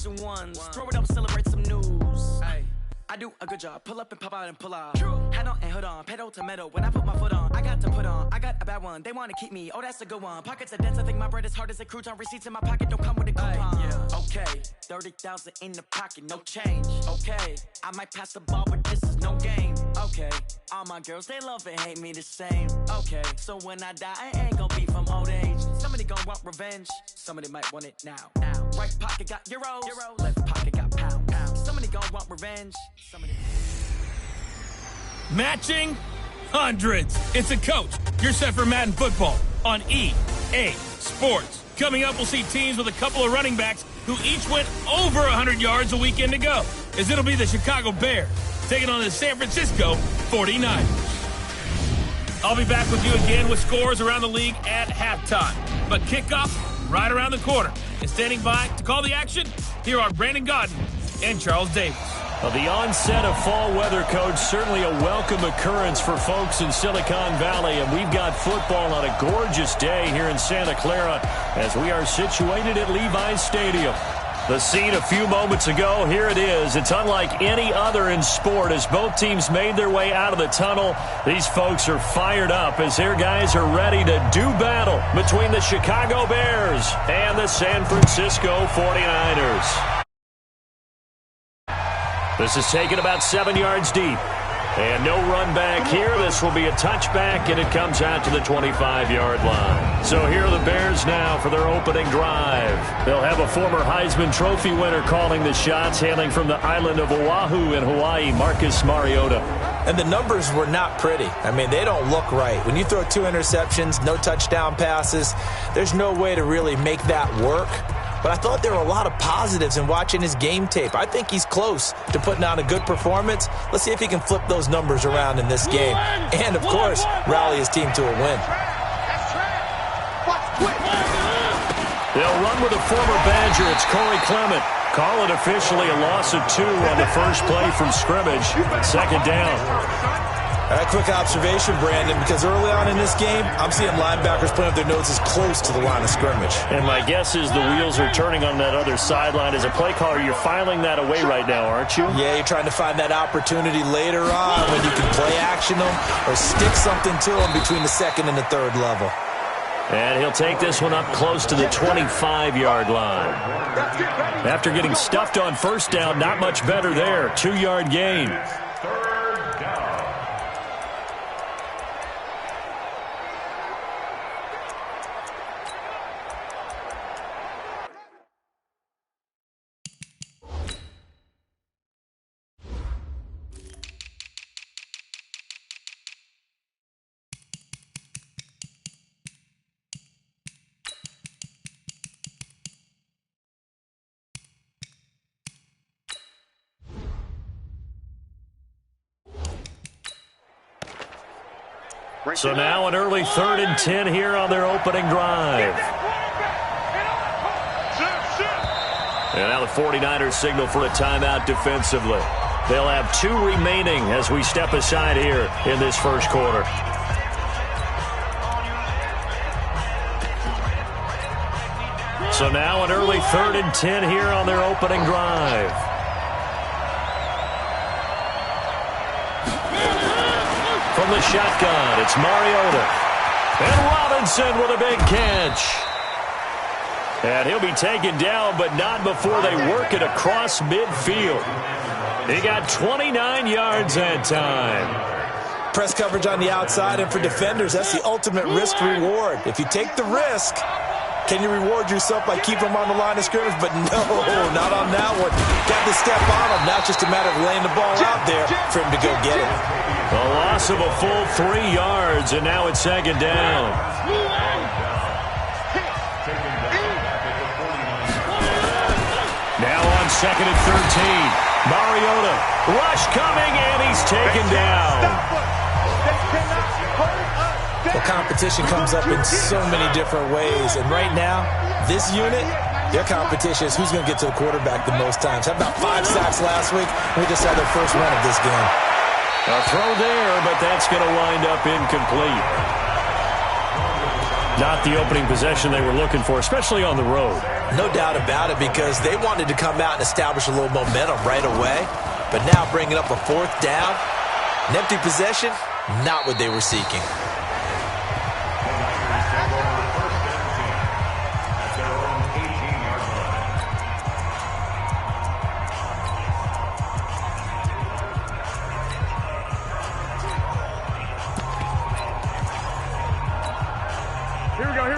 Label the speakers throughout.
Speaker 1: OCHEFE11's. Throw it up, celebrate some news. Ay. I do a good job. Pull up and pop out and pull off. Head on and hood on. Pedal to metal. When I put my foot on, I got to put on. I got a bad one. They want to keep me. Oh, that's a good one. Pockets are dense. I think my bread is hard as a crouton. Receipts in my pocket don't come with a coupon. Yeah. Okay. 30,000 in the pocket. No change. Okay. I might pass the ball, but this is no game. Okay. All my girls, they love and hate me the same. Okay. So when I die, I ain't gonna be from old age. Somebody gonna want revenge. Somebody might want it now. Right pocket got euros. Left pocket got pounds. Somebody gonna want revenge. Somebody.
Speaker 2: Matching hundreds. It's a coach. You're set for Madden football on EA Sports. Coming up, we'll see teams with a couple of running backs who each went over 100 yards a weekend ago, as it'll be the Chicago Bears taking on the San Francisco 49ers. I'll be back with you again with scores around the league at halftime. But kickoff right around the corner. And standing by to call the action, here are Brandon Godden and Charles Davis.
Speaker 3: Well, the onset of fall weather, Coach, certainly a welcome occurrence for folks in Silicon Valley. And we've got football on a gorgeous day here in Santa Clara as we are situated at Levi's Stadium. The scene a few moments ago, here it is. It's unlike any other in sport as both teams made their way out of the tunnel. These folks are fired up as their guys are ready to do battle between the Chicago Bears and the San Francisco 49ers. This is taken about 7 yards deep. And no run back here. This will be a touchback, and it comes out to the 25-yard line. So here are the Bears now for their opening drive. They'll have a former Heisman Trophy winner calling the shots, hailing from the island of Oahu in Hawaii, Marcus Mariota.
Speaker 4: And the numbers were not pretty. I mean, they don't look right. When you throw 2 interceptions, no touchdown passes, there's no way to really make that work. But I thought there were a lot of positives in watching his game tape. I think he's close to putting on a good performance. Let's see if he can flip those numbers around in this game. And, of course, rally his team to a win.
Speaker 3: They'll run with a former Badger. It's Corey Clement. Call it officially a loss of 2 on the first play from scrimmage. Second down.
Speaker 4: All right, quick observation, Brandon, because early on in this game, I'm seeing linebackers putting up their noses close to the line of scrimmage.
Speaker 3: And my guess is the wheels are turning on that other sideline. As a play caller, you're filing that away right now, aren't you?
Speaker 4: Yeah, you're trying to find that opportunity later on when you can play action them or stick something to them between the second and the third level.
Speaker 3: And he'll take this one up close to the 25-yard line. After getting stuffed on first down, not much better there. 2-yard gain. So now an early 3rd and 10 here on their opening drive. And now the 49ers signal for a timeout defensively. They'll have 2 remaining as we step aside here in this first quarter. So now an early 3rd and 10 here on their opening drive. From the shotgun, it's Mariota. And Robinson with a big catch. And he'll be taken down, but not before they work it across midfield. He got 29 yards that time.
Speaker 4: Press coverage on the outside, and for defenders, that's the ultimate risk-reward. If you take the risk, can you reward yourself by keeping them on the line of scrimmage? But no, not on that one. Got to step on him. Now it's just a matter of laying the ball out there for him to go get it.
Speaker 3: A loss of a full 3 yards, and now it's second down. Now on 2nd and 13. Mariota. Rush coming, and he's taken down.
Speaker 4: Well, competition comes up in so many different ways. And right now, this unit, their competition is who's going to get to the quarterback the most times. Had about 5 sacks last week. We just had their first run of this game.
Speaker 3: A throw there, but that's going to wind up incomplete. Not the opening possession they were looking for, especially on the road.
Speaker 4: No doubt about it, because they wanted to come out and establish a little momentum right away. But now bringing up a fourth down, an empty possession, not what they were seeking.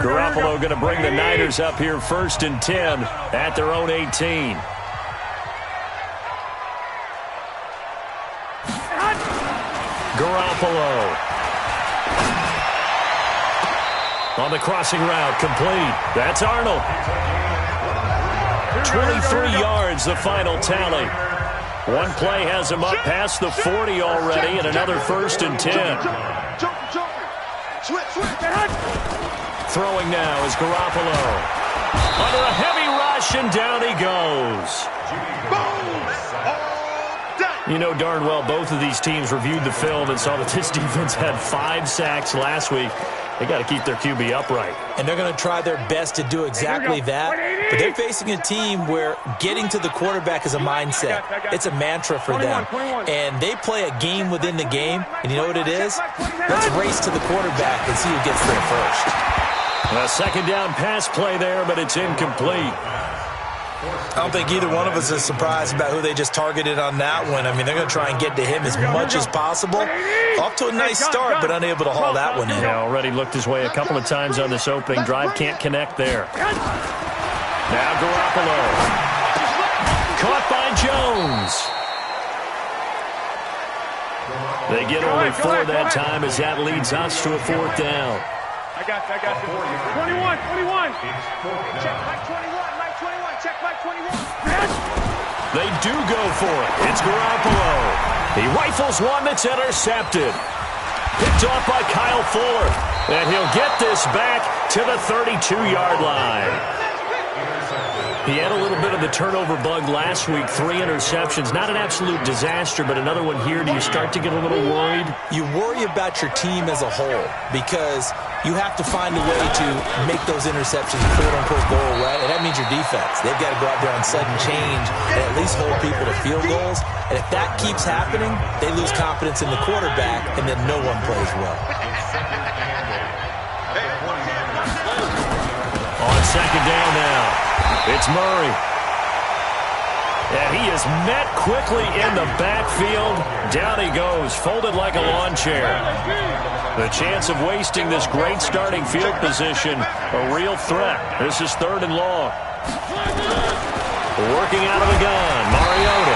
Speaker 3: Garoppolo going to bring the Niners up here 1st and 10 at their own 18. Garoppolo. On the crossing route, complete. That's Arnold. 23 yards, the final tally. One play has him up past the 40 already, and another 1st and 10. Throwing now is Garoppolo. Under a heavy rush, and down he goes. You know darn well both of these teams reviewed the film and saw that this defense had 5 sacks last week. They got to keep their QB upright.
Speaker 4: And they're going to try their best to do exactly that. But they're facing a team where getting to the quarterback is a mindset. It's a mantra for them. And they play a game within the game. And you know what it is? Let's race to the quarterback and see who gets there first.
Speaker 3: A second down pass play there, but it's incomplete.
Speaker 4: I don't think either one of us is surprised about who they just targeted on that one. I mean, they're going to try and get to him as much as possible. Off to a nice start, but unable to haul that one in.
Speaker 3: Yeah, already looked his way a couple of times on this opening drive. Can't connect there. Now Garoppolo. Caught by Jones. They get only 4 that time as that leads us to a 4th down.
Speaker 5: I got you. 21. Check Mike 21. Check Mike 21.
Speaker 3: They do go for it. It's Garoppolo. He rifles one that's intercepted. Picked off by Kyle Fuller. And he'll get this back to the 32-yard line. He had a little bit of the turnover bug last week. 3 interceptions. Not an absolute disaster, but another one here. Do you start to get a little worried?
Speaker 4: You worry about your team as a whole because you have to find a way to make those interceptions, quote-unquote, go away. And that means your defense. They've got to go out there on sudden change and at least hold people to field goals. And if that keeps happening, they lose confidence in the quarterback, and then no one plays well.
Speaker 3: On second down now, it's Murray. And he is met quickly in the backfield. Down he goes, folded like a lawn chair. The chance of wasting this great starting field position, a real threat. This is 3rd and long. Working out of the gun, Mariota.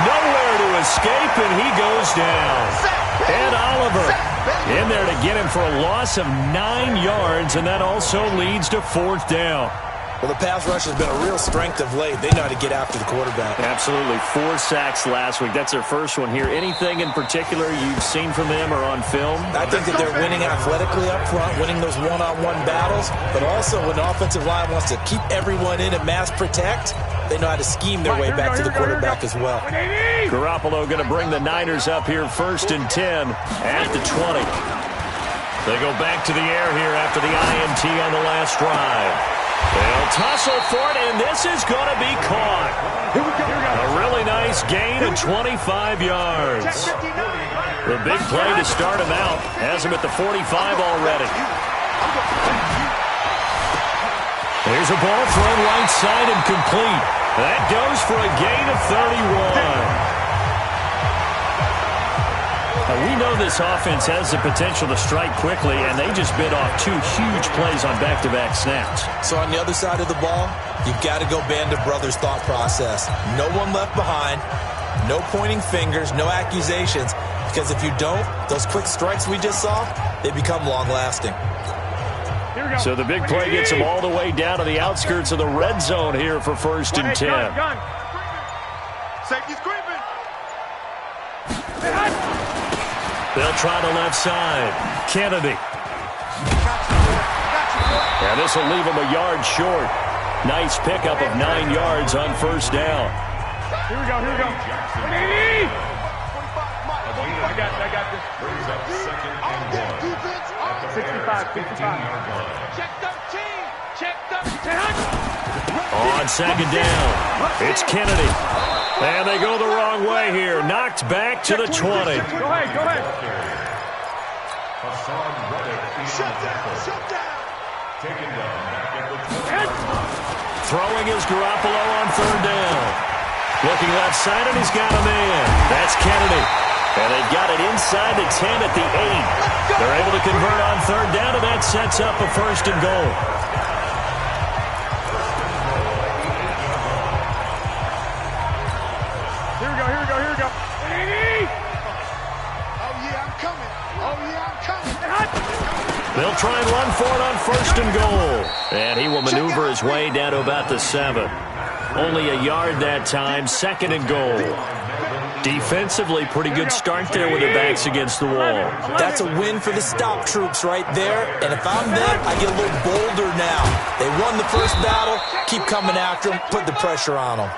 Speaker 3: Nowhere to escape, and he goes down. And Oliver in there to get him for a loss of 9 yards, and that also leads to 4th down.
Speaker 4: Well, the pass rush has been a real strength of late. They know how to get after the quarterback.
Speaker 3: Absolutely. 4 sacks last week. That's their first one here. Anything in particular you've seen from them or on film?
Speaker 4: I think that they're winning athletically up front, winning those one-on-one battles, but also when the offensive line wants to keep everyone in and mass protect, they know how to scheme their way back to the quarterback as well.
Speaker 3: Garoppolo going to bring the Niners up here 1st and 10 at the 20. They go back to the air here after the INT on the last drive. They'll tussle for it, and this is going to be caught. A really nice gain of 25 yards. The big play to start him out has him at the 45 already. There's a ball thrown right side and complete. That goes for a gain of 31. We know this offense has the potential to strike quickly, and they just bit off 2 huge plays on back-to-back snaps.
Speaker 4: So on the other side of the ball, you've got to go Band of Brothers thought process. No one left behind, no pointing fingers, no accusations, because if you don't, those quick strikes we just saw, they become long-lasting.
Speaker 3: So the big play gets them all the way down to the outskirts of the red zone here for 1st and 10.
Speaker 5: Safety's creeping.
Speaker 3: They'll try the left side. Kennedy. And this will leave him a yard short. Nice pickup of 9 yards on 1st down.
Speaker 5: Here we go. I got this. 65. Check 13. Check 13.
Speaker 3: On second down, it's Kennedy. And they go the wrong way here. Knocked back to the 20.
Speaker 5: Go ahead, go ahead. Shut down.
Speaker 3: Throwing is Garoppolo on third down. Looking left side, and he's got a man. That's Kennedy. And they've got it inside the 10 at the 8. They're able to convert on third down, and that sets up a first and goal.
Speaker 5: Here we go. Oh, yeah, I'm coming.
Speaker 3: They'll try and run for it on first and goal. And he will maneuver his way down to about the 7. Only a yard that time, second and goal. Defensively, pretty good start there with their backs against the wall.
Speaker 4: That's a win for the stop troops right there. And if I'm them, I get a little bolder now. They won the first battle. Keep coming after them. Put the pressure on them.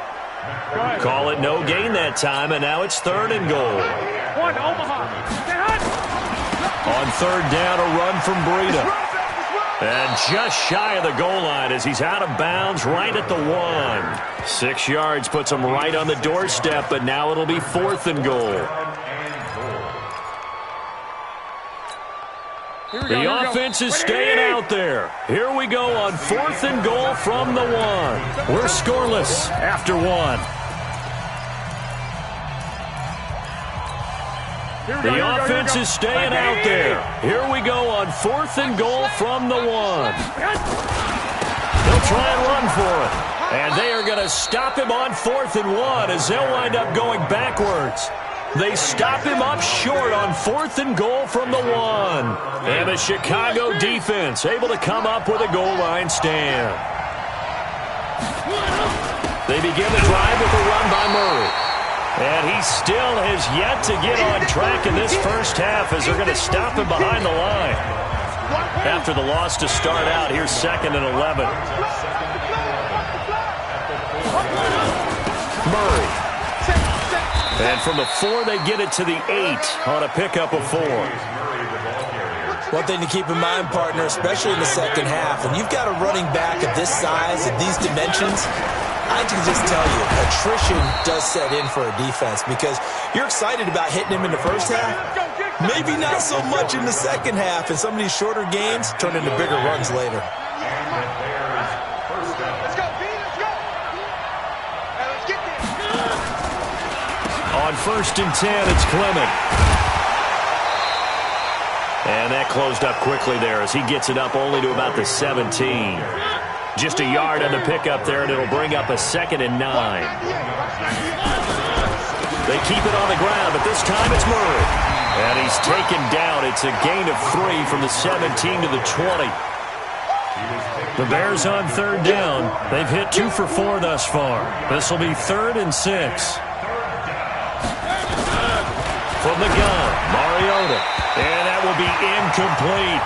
Speaker 3: Call it no gain that time, and now it's third and goal.
Speaker 5: One, Omaha.
Speaker 3: On third down, a run from Breida. And just shy of the goal line as he's out of bounds right at the 1. 6 yards puts him right on the doorstep, but now it'll be fourth and goal. The offense is staying out there. Here we go on fourth and goal from the 1. We're scoreless after 1. The offense is staying out there. Here we go on fourth and goal from the 1. They'll try and run for it. And they are going to stop him on fourth and 1 as they'll wind up going backwards. They stop him up short on fourth and goal from the 1. And the Chicago defense able to come up with a goal line stand. They begin the drive with a run by Murray. And he still has yet to get on track in this first half as they're going to stop him behind the line. After the loss to start out, here's second and 11. Murray. And from the 4, they get it to the 8 on a pickup of 4.
Speaker 4: One thing to keep in mind, partner, especially in the second half, when you've got a running back of this size, of these dimensions, I can just tell you, attrition does set in for a defense because you're excited about hitting him in the first half. Maybe not so much in the second half, and some of these shorter games turn into bigger runs later.
Speaker 5: Let's go, B, let's go. Now let's get there.
Speaker 3: On first and 10, it's Clement. And that closed up quickly there as he gets it up only to about the 17. Just a yard on the pickup there, and it'll bring up a second and 9. They keep it on the ground, but this time it's Murray. And he's taken down. It's a gain of 3 from the 17 to the 20. The Bears on third down. They've hit 2 for 4 thus far. This will be third and 6. From the gun, Mariota. And that will be incomplete.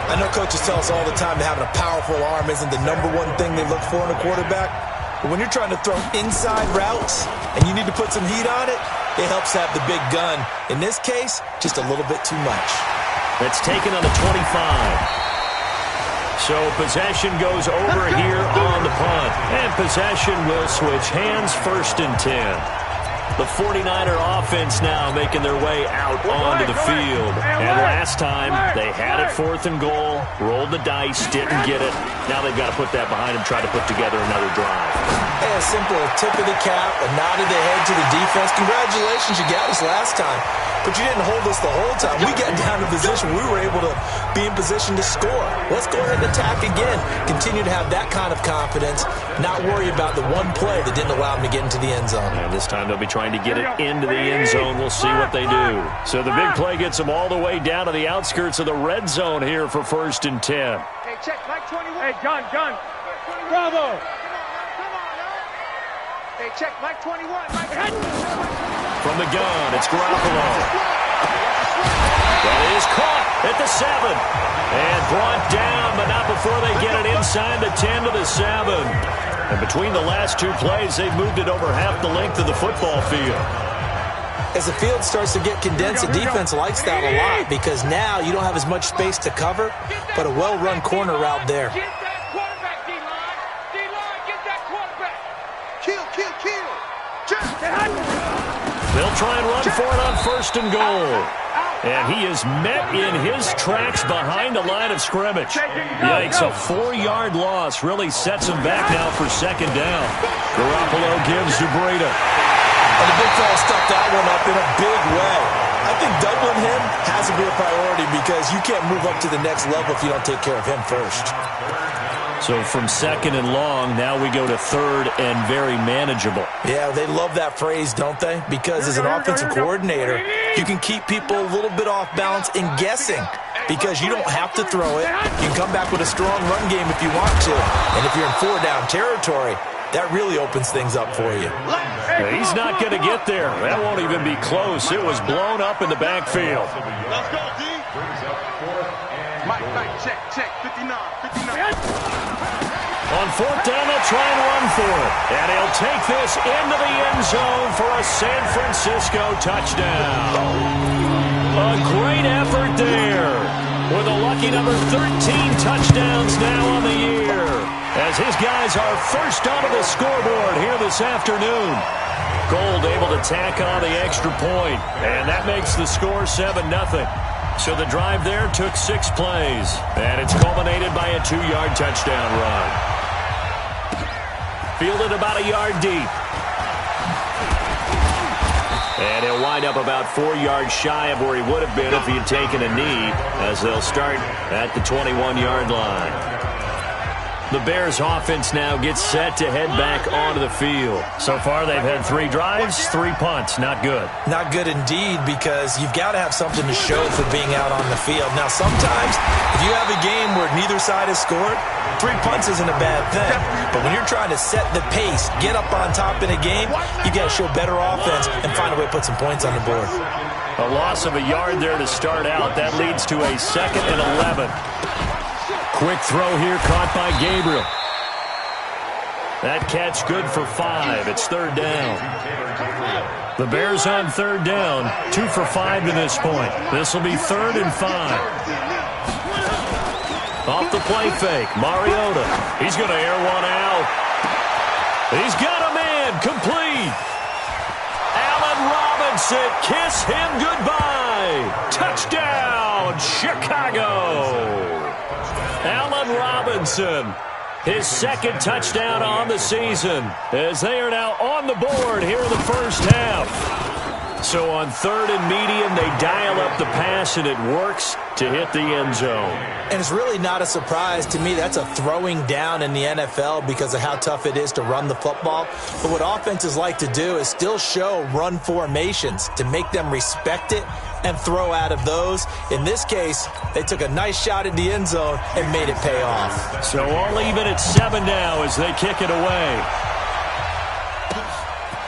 Speaker 4: I know coaches tell us all the time that having a powerful arm isn't the #1 thing they look for in a quarterback. But when you're trying to throw inside routes and you need to put some heat on it, it helps to have the big gun. In this case, just a little bit too much.
Speaker 3: That's taken on the 25. So possession goes over here on the punt. And possession will switch hands, first and 10. The 49er offense now making their way out onto the field. And last time, they had it fourth and goal, rolled the dice, didn't get it. Now they've got to put that behind them, try to put together another drive.
Speaker 4: Hey, a simple tip of the cap, a nod of the head to the defense. Congratulations, you got us last time. But you didn't hold us the whole time. We got down to position. We were able to be in position to score. Let's go ahead and attack again. Continue to have that kind of confidence. Not worry about the one play that didn't allow them to get into the end zone.
Speaker 3: And this time they'll be trying to get it into the end zone. We'll see what they do. So the big play gets them all the way down to the outskirts of the red zone here for first and 10.
Speaker 5: Hey, check, Mike 21. Hey, gun. Bravo. Hey, check, Mike 21. Mike head.
Speaker 3: From the gun, it's Garoppolo. That is caught at the 7. And brought down, but not before they get it inside the 10 to the 7. And between the last 2 plays, they've moved it over half the length of the football field.
Speaker 4: As the field starts to get condensed, the defense likes that a lot because now you don't have as much space to cover, but a well-run corner route there.
Speaker 5: Get that quarterback, D-line. D-line, get that quarterback. Kill.
Speaker 3: They'll try and run for it on 1st and goal. And he is met in his tracks behind the line of scrimmage. Yikes, a 4-yard loss really sets him back now for 2nd down. Garoppolo gives to Breida.
Speaker 4: And the big fella stuffed that one up in a big way. I think doubling him has to be a priority because you can't move up to the next level if you don't take care of him first.
Speaker 3: So from 2nd and long, now we go to 3rd and very manageable.
Speaker 4: Yeah, they love that phrase, don't they? Because as an offensive coordinator, you can keep people a little bit off balance and guessing because you don't have to throw it. You can come back with a strong run game if you want to. And if you're in 4-down territory, that really opens things up for you.
Speaker 3: He's not going to get there. That won't even be close. It was blown up in the backfield.
Speaker 5: Let's go, D. Mike, check. 59.
Speaker 3: On 4th down, they'll try and run for it. And he'll take this into the end zone for a San Francisco touchdown. A great effort there. With a lucky number 13 touchdowns now on the year. As his guys are first onto the scoreboard here this afternoon. Gold able to tack on the extra point. And that makes the score 7-0. So the drive there took 6 plays. And it's culminated by a 2-yard touchdown run. Fielded about a yard deep. And he'll wind up about 4 yards shy of where he would have been if he had taken a knee, as they'll start at the 21-yard line. The Bears offense now gets set to head back onto the field. So far they've had 3 drives, 3 punts. Not good.
Speaker 4: Not good indeed, because you've got to have something to show for being out on the field. Now sometimes if you have a game where neither side has scored, 3 punts isn't a bad thing. But when you're trying to set the pace, get up on top in a game, you got to show better offense and find a way to put some points on the board.
Speaker 3: A loss of a yard there to start out. That leads to a 2nd and 11. Quick throw here caught by Gabriel. That catch good for 5. It's 3rd down. The Bears on 3rd down. 2 for 5 to this point. This will be 3rd and 5. Off the play fake. Mariota. He's going to air one out. He's got a man. Complete. Allen Robinson. Kiss him goodbye. Touchdown, Chicago. Allen Robinson, his 2nd touchdown on the season, as they are now on the board here in the first half. So on 3rd and medium, they dial up the pass, and it works to hit the end zone.
Speaker 4: And it's really not a surprise to me. That's a throwing down in the NFL because of how tough it is to run the football. But what offenses like to do is still show run formations to make them respect it and throw out of those. In this case, they took a nice shot at the end zone and made it pay off.
Speaker 3: So all even at 7 now as they kick it away.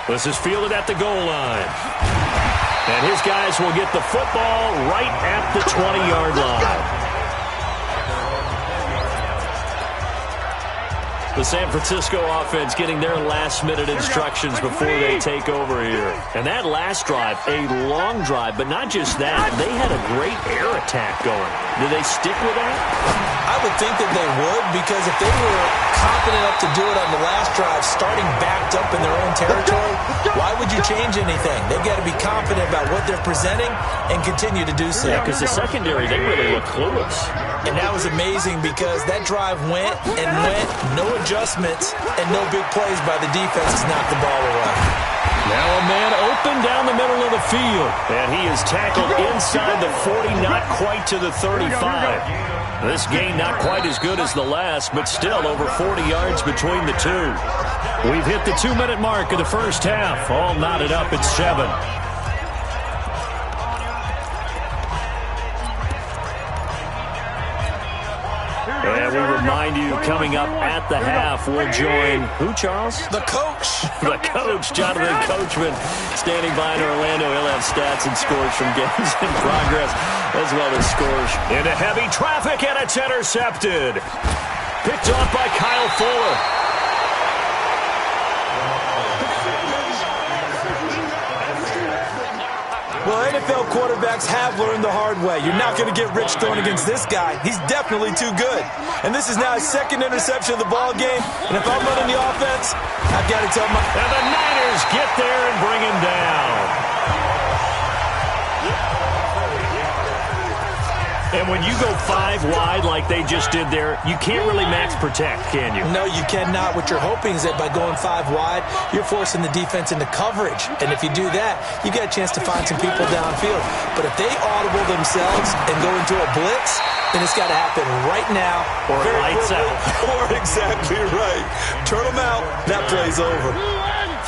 Speaker 3: This is fielded at the goal line. And his guys will get the football right at the 20-yard line. The San Francisco offense getting their last-minute instructions before they take over here. And that last drive, a long drive, but not just that. They had a great air attack going. Did they stick with that?
Speaker 4: I would think that they would, because if they were confident enough to do it on the last drive, starting backed up in their own territory, why would you change anything? They've got to be confident about what they're presenting and continue to do so.
Speaker 3: Yeah, because the secondary, they really look clueless.
Speaker 4: And that was amazing because that drive went and went, no adjustments, and no big plays by the defense to knock the ball away.
Speaker 3: Now a man open down the middle of the field. And he is tackled inside the 40, not quite to the 35. This gain not quite as good as the last, but still over 40 yards between the two. We've hit the 2-minute mark of the first half. All knotted up at 7. And we remind you, coming up at the half, we'll join, who, Charles?
Speaker 4: The coach.
Speaker 3: The coach, Jonathan Coachman, standing by in Orlando. He'll have stats and scores from games in progress, as well as scores into heavy traffic, and it's intercepted. Picked off by Kyle Fuller.
Speaker 4: Well, NFL quarterbacks have learned the hard way. You're not going to get rich throwing against this guy. He's definitely too good. And this is now his second interception of the ball game. And if I'm running the offense, I've got to tell my...
Speaker 3: And the Niners get there and bring him down. And when you go 5 wide like they just did there, you can't really max protect, can you?
Speaker 4: No, you cannot. What you're hoping is that by going 5 wide, you're forcing the defense into coverage. And if you do that, you get a chance to find some people downfield. But if they audible themselves and go into a blitz, then it's got to happen right now.
Speaker 3: Or lights out.
Speaker 4: Or exactly right. Turn them out. That play's over.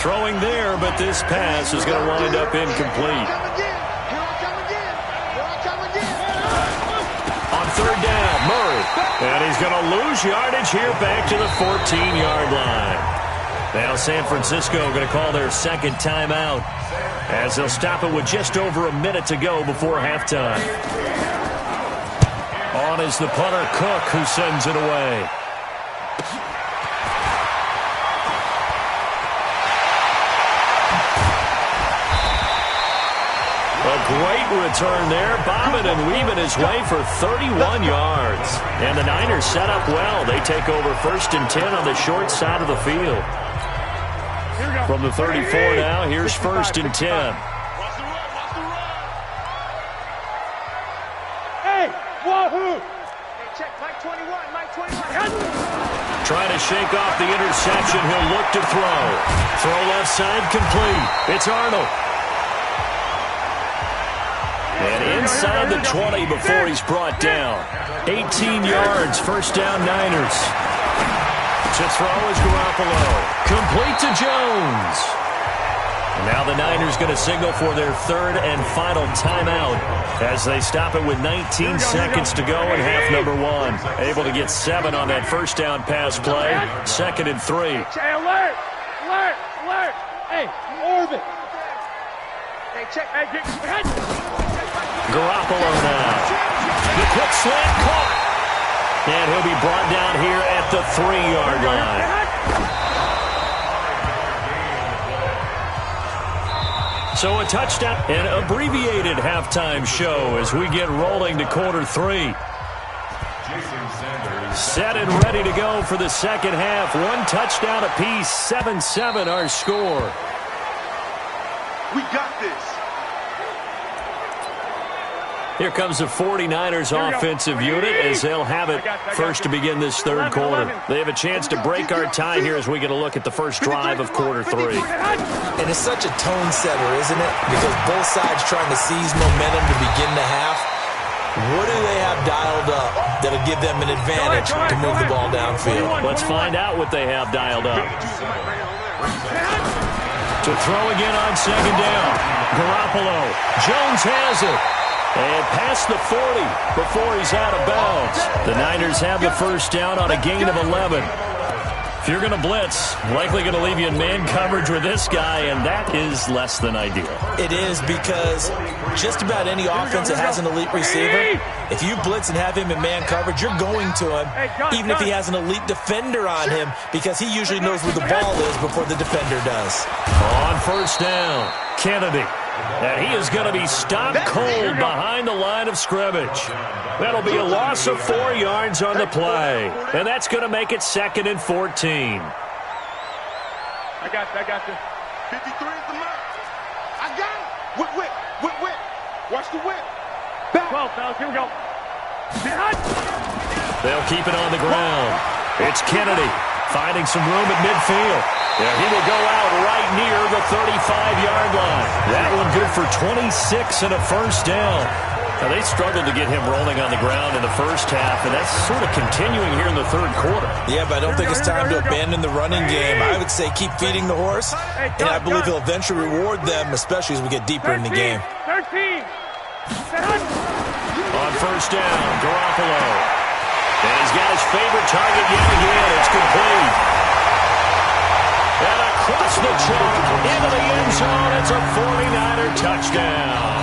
Speaker 3: Throwing there, but this pass is going to wind up incomplete. Third down, Murray. And he's going to lose yardage here back to the 14-yard line. Now San Francisco going to call their second timeout as they'll stop it with just over a minute to go before halftime. On is the punter, Cook, who sends it away. A great return there, bobbing and weaving his way for 31 yards. And the Niners set up well. They take over 1st and 10 on the short side of the field. From the 34 now, here's 1st and 10.
Speaker 5: Hey, wahoo! Hey, check, Mike 21, Mike 21.
Speaker 3: Trying to shake off the interception. He'll look to throw. Throw left side complete. It's Arnold. And inside the 20 before he's brought down. 18 yards, 1st down Niners. To throw is Garoppolo. Complete to Jones. And now the Niners going to signal for their 3rd and final timeout as they stop it with 19 seconds to go in half number 1. Able to get 7 on that 1st down pass play. 2nd and 3.
Speaker 5: Hey, alert! Alert! Alert! Hey, orbit! Hey, check. Hey, get
Speaker 3: Garoppolo now. The quick slant caught. And he'll be brought down here at the 3-yard line. So a touchdown, an abbreviated halftime show as we get rolling to quarter 3. Set and ready to go for the second half. 1 touchdown apiece, 7-7 our score.
Speaker 5: We got this.
Speaker 3: Here comes the 49ers offensive unit as they'll have it first to begin this 3rd quarter. They have a chance to break our tie here as we get a look at the first drive of quarter 3.
Speaker 4: And it's such a tone setter, isn't it? Because both sides trying to seize momentum to begin the half. What do they have dialed up that'll give them an advantage to move the ball downfield?
Speaker 3: Let's find out what they have dialed up. To throw again on 2nd down. Garoppolo. Jones has it. And past the 40 before he's out of bounds. The Niners have the 1st down on a gain of 11. If you're going to blitz, likely going to leave you in man coverage with this guy, and that is less than ideal.
Speaker 4: It is because just about any offense that has an elite receiver, if you blitz and have him in man coverage, you're going to him, even if he has an elite defender on him, because he usually knows where the ball is before the defender does.
Speaker 3: On 1st down, Kennedy. And he is going to be stopped cold behind the line of scrimmage. That'll be a loss of 4 yards on the play. And that's going to make it 2nd and 14.
Speaker 5: I got you. 53 is the mark. I got it. Whip. Watch the whip. 12, fellas, here we go.
Speaker 3: They'll keep it on the ground. It's Kennedy finding some room at midfield. Yeah, he will go out right near the 35-yard line. That one good for 26 and a 1st down. Now, they struggled to get him rolling on the ground in the first half, and that's sort of continuing here in the 3rd quarter.
Speaker 4: Yeah, but I don't think it's time to abandon the running game. I would say keep feeding the horse, and I believe he'll eventually reward them, especially as we get deeper in the game.
Speaker 5: 13.
Speaker 3: On 1st down, Garoppolo. And he's got his favorite target yet again. It's complete. And across the chalk into the end zone. It's a 49er touchdown.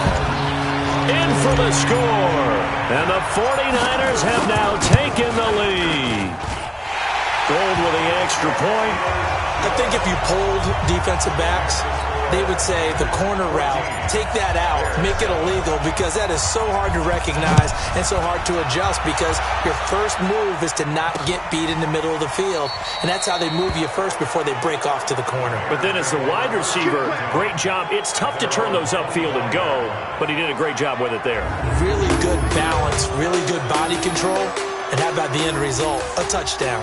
Speaker 3: In for the score. And the 49ers have now taken the lead. Gold with the extra point.
Speaker 4: I think if you polled defensive backs, they would say the corner route, take that out, make it illegal, because that is so hard to recognize and so hard to adjust, because your first move is to not get beat in the middle of the field, and that's how they move you first before they break off to the corner.
Speaker 3: But then as the wide receiver, great job. It's tough to turn those upfield and go, but he did a great job with it there.
Speaker 4: Really good balance, really good body control, and how about the end result? A touchdown.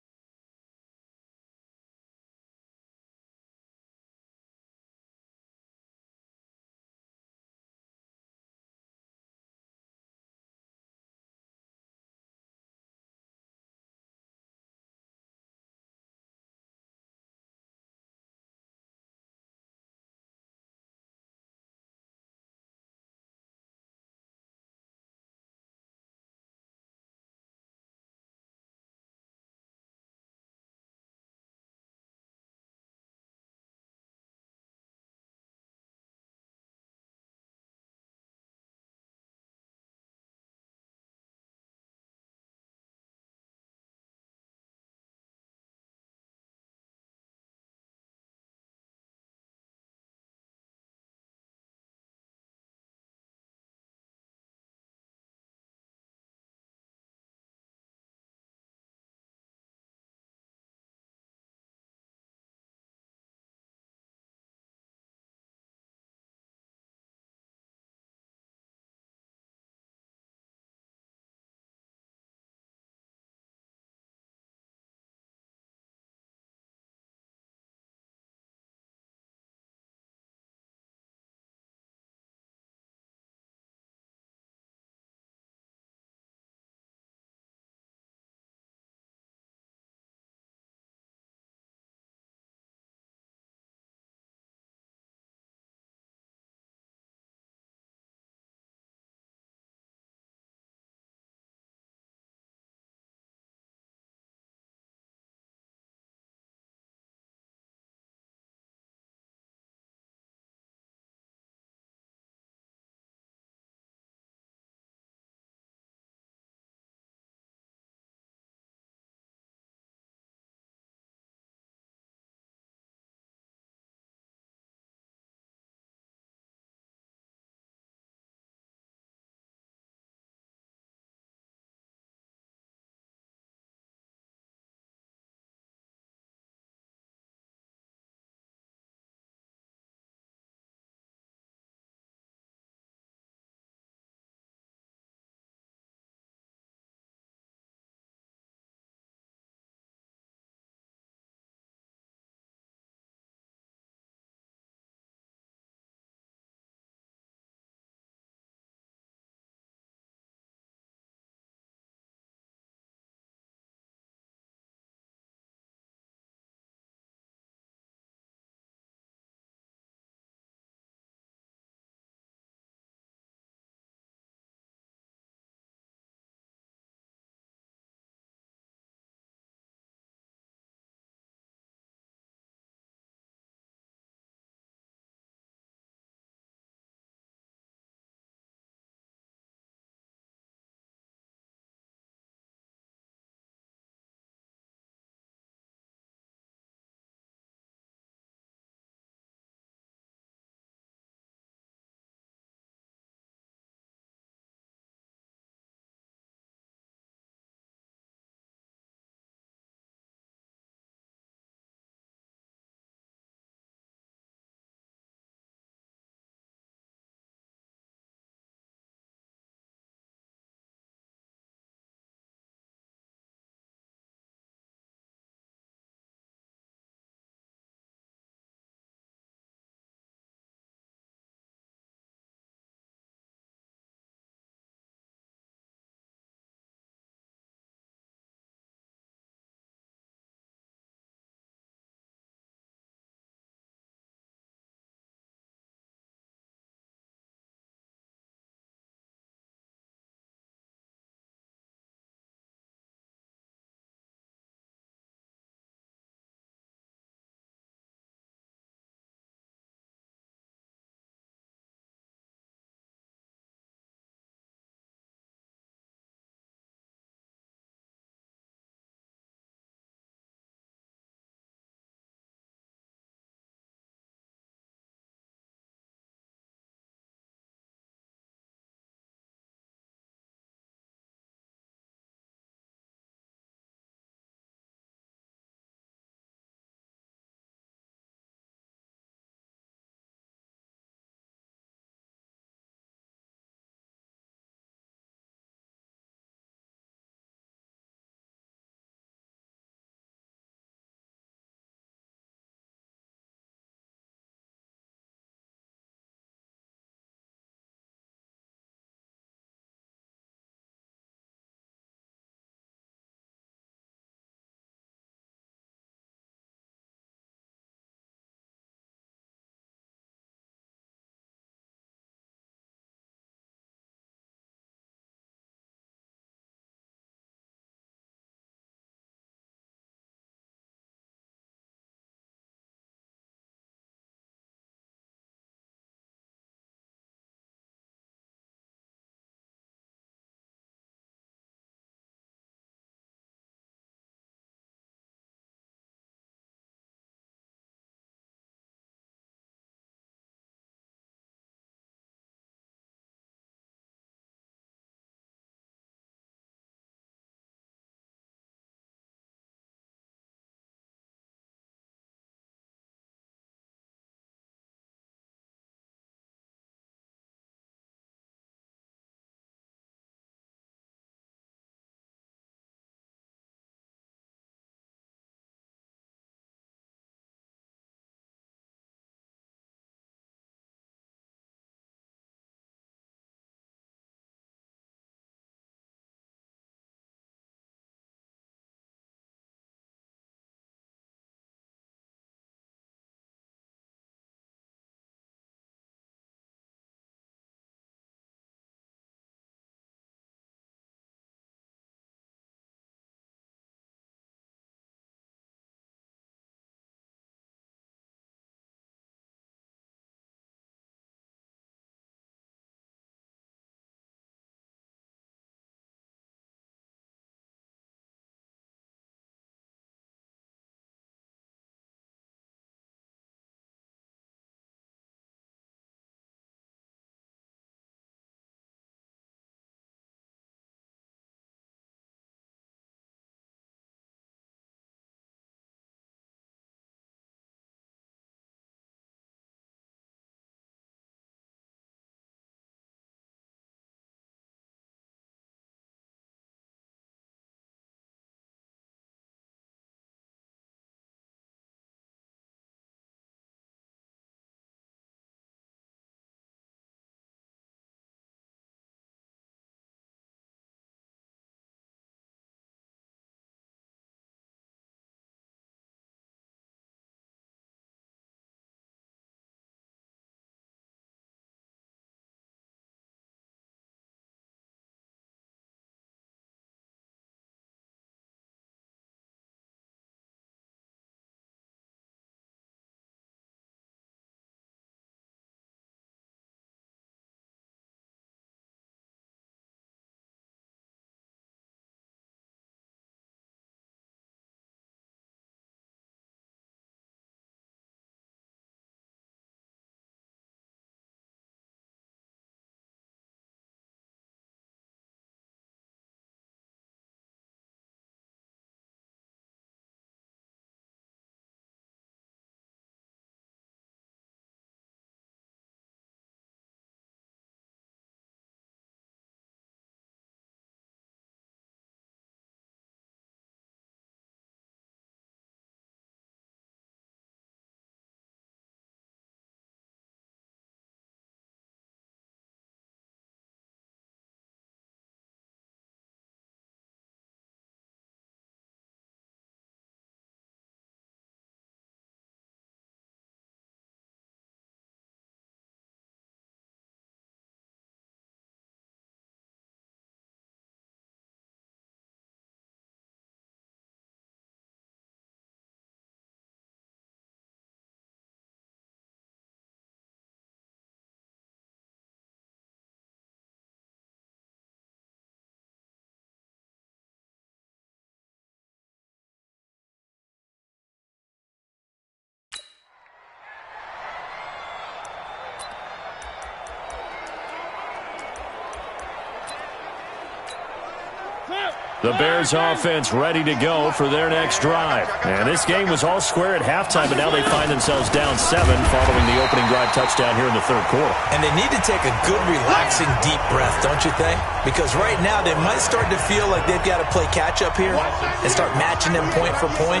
Speaker 3: The Bears offense ready to go for their next drive. And this game was all square at halftime, but now they find themselves down 7 following the opening drive touchdown here in the third quarter.
Speaker 4: And they need to take a good, relaxing, deep breath, don't you think? Because right now they might start to feel like they've got to play catch-up here and start matching them point for point.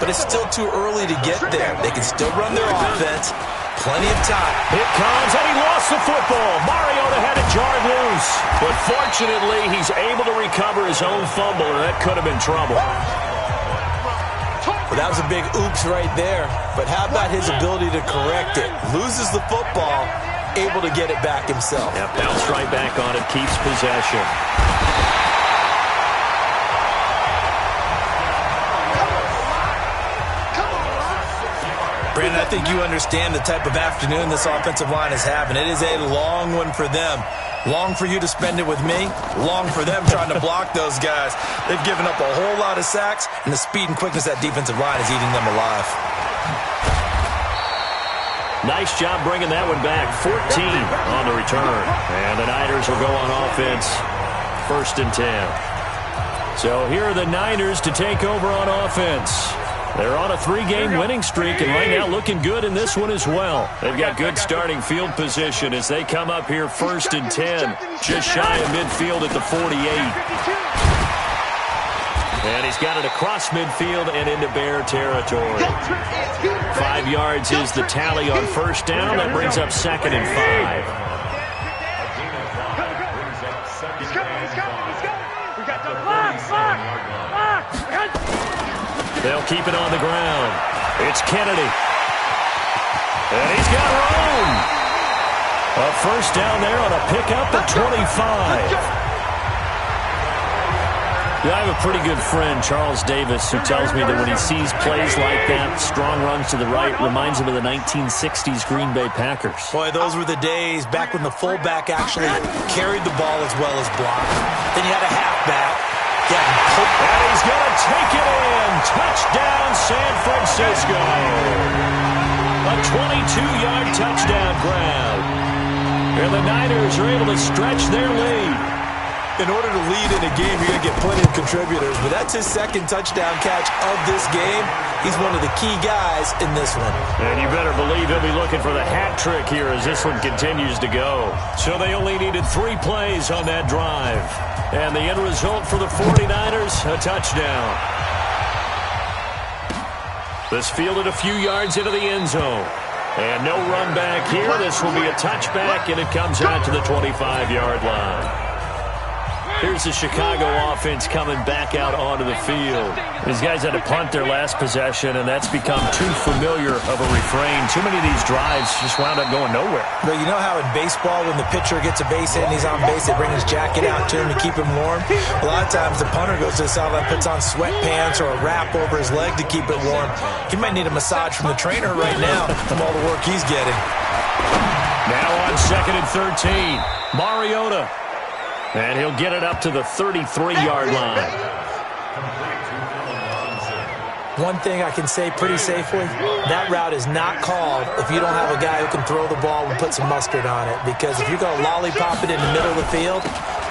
Speaker 4: But it's still too early to get there. They can still run their offense. Plenty of time.
Speaker 3: It comes, and he lost the football. Mariota had it jarred loose. But fortunately, he's able to recover his own fumble, or that could have been trouble.
Speaker 4: Well, that was a big oops right there. But how about his ability to correct it? Loses the football, able to get it back himself.
Speaker 3: Yeah, bounced right back on it, keeps possession.
Speaker 4: Brandon, I think you understand the type of afternoon this offensive line is having. It is a long one for them. Long for you to spend it with me. Long for them trying to block those guys. They've given up a whole lot of sacks, and the speed and quickness of that defensive line is eating them alive.
Speaker 3: Nice job bringing that one back. 14 on the return. And the Niners will go on offense. 1st and 10. So here are the Niners to take over on offense. They're on a 3-game winning streak, and right now looking good in this one as well. They've got good starting field position as they come up here 1st and 10, just shy of midfield at the 48. And he's got it across midfield and into Bear territory. 5 yards is the tally on 1st down. That brings up 2nd and 5. They'll keep it on the ground. It's Kennedy. And he's got room. A 1st down there on a pickup at 25. Yeah, I have a pretty good friend, Charles Davis, who tells me that when he sees plays like that, strong runs to the right, reminds him of the 1960s Green Bay Packers.
Speaker 4: Boy, those were the days back when the fullback actually carried the ball as well as blocked. Then you had a halfback. Yeah,
Speaker 3: and he's going to take it in. Touchdown, San Francisco. A 22-yard touchdown grab. And the Niners are able to stretch their lead.
Speaker 4: In order to lead in a game, you're going to get plenty of contributors, but that's his 2nd touchdown catch of this game. He's one of the key guys in this one.
Speaker 3: And you better believe he'll be looking for the hat trick here as this one continues to go. So they only needed 3 plays on that drive. And the end result for the 49ers, a touchdown. This fielded a few yards into the end zone. And no run back here. This will be a touchback, and it comes out to the 25-yard line. Here's the Chicago offense coming back out onto the field. These guys had to punt their last possession, and that's become too familiar of a refrain. Too many of these drives just wound up going nowhere.
Speaker 4: But you know how in baseball, when the pitcher gets a base hit and he's on base, they bring his jacket out to him to keep him warm? A lot of times the punter goes to the sideline, puts on sweatpants or a wrap over his leg to keep it warm. He might need a massage from the trainer right now from all the work he's getting.
Speaker 3: Now on 2nd and 13, Mariota. And he'll get it up to the 33-yard line.
Speaker 4: One thing I can say pretty safely, that route is not called if you don't have a guy who can throw the ball and put some mustard on it. Because if you're going to lollipop it in the middle of the field,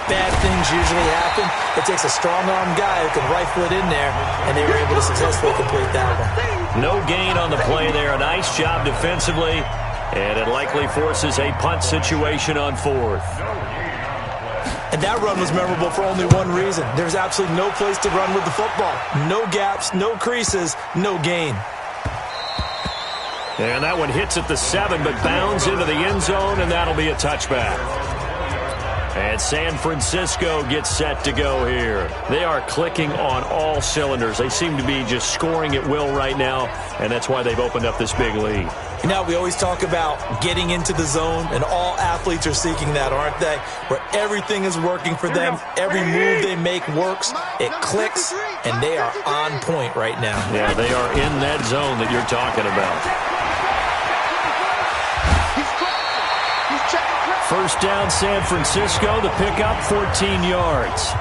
Speaker 4: bad things usually happen. It takes a strong-armed guy who can rifle it in there, and they were able to successfully complete that one.
Speaker 3: No gain on the play there. A nice job defensively, and it likely forces a punt situation on 4th.
Speaker 4: And that run was memorable for only one reason. There's absolutely no place to run with the football. No gaps, no creases, no gain.
Speaker 3: And that one hits at the 7, but bounds into the end zone, and that'll be a touchback. And San Francisco gets set to go here. They are clicking on all cylinders. They seem to be just scoring at will right now, and that's why they've opened up this big lead.
Speaker 4: You know, we always talk about getting into the zone, and all athletes are seeking that, aren't they? Where everything is working for them. Every move they make works. It clicks, and they are on point right now.
Speaker 3: Yeah, they are in that zone that you're talking about. 1st down, San Francisco. The pickup, 14 yards.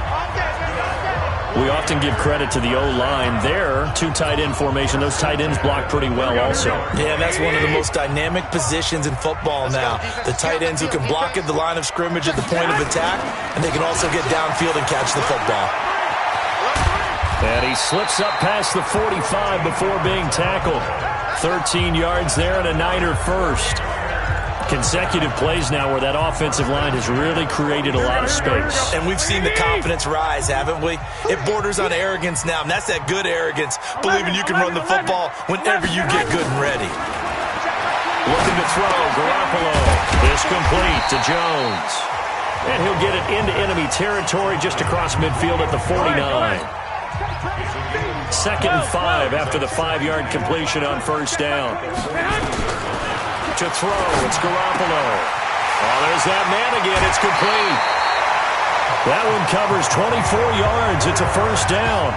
Speaker 3: We often give credit to the O-line there. 2 tight end formation. Those tight ends block pretty well also.
Speaker 4: Yeah, that's one of the most dynamic positions in football now. The tight ends who can block at the line of scrimmage at the point of attack, and they can also get downfield and catch the football.
Speaker 3: And he slips up past the 45 before being tackled. 13 yards there and a Niner first. Consecutive plays now where that offensive line has really created a lot of space.
Speaker 4: And we've seen the confidence rise, haven't we? It borders on arrogance now, and that's that good arrogance, believing you can run the football whenever you get good and ready.
Speaker 3: Looking to throw, Garoppolo. Is complete to Jones. And he'll get it into enemy territory just across midfield at the 49. 2nd and 5 after the 5-yard completion on first down. To throw, it's Garoppolo. Oh, there's that man again. It's complete. That one covers 24 yards. It's a first down.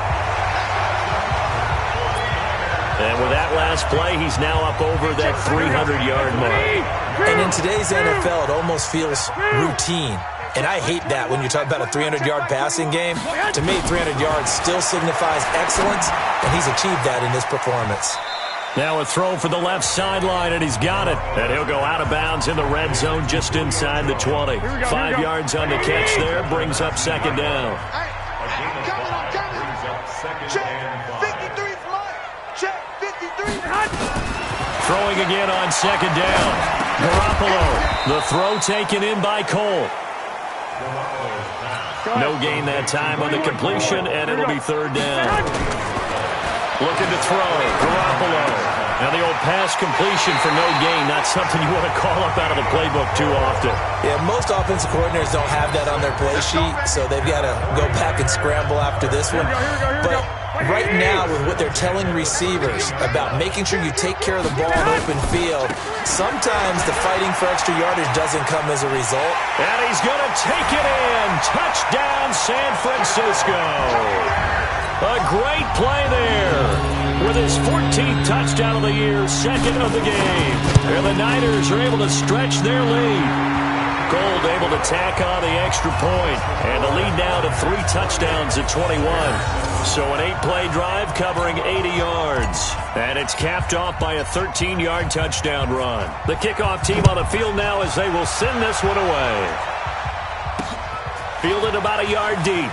Speaker 3: And with that last play, he's now up over that 300-yard mark.
Speaker 4: And in today's NFL, it almost feels routine. And I hate that when you talk about a 300-yard passing game. To me, 300 yards still signifies excellence, and he's achieved that in this performance.
Speaker 3: Now a throw for the left sideline, and he's got it. And he'll go out of bounds in the red zone just inside the 20. 5 yards on the catch there, brings up second down. Throwing again on second down. Garoppolo, the throw taken in by Cole. No gain that time on the completion, and it'll be third down. Looking to throw, Garoppolo. Now the old pass completion for no gain, not something you want to call up out of the playbook too often.
Speaker 4: Yeah, most offensive coordinators don't have that on their play sheet, so they've got to go back and scramble after this one. But right now, with what they're telling receivers about making sure you take care of the ball in open field, sometimes the fighting for extra yardage doesn't come as a result.
Speaker 3: And he's going to take it in. Touchdown, San Francisco. A great play there with his 14th touchdown of the year, second of the game. And the Niners are able to stretch their lead. Gold able to tack on the extra point, and the lead now to 3 touchdowns at 21. So an 8-play drive covering 80 yards. And it's capped off by a 13-yard touchdown run. The kickoff team on the field now as they will send this one away. Fielded about a yard deep.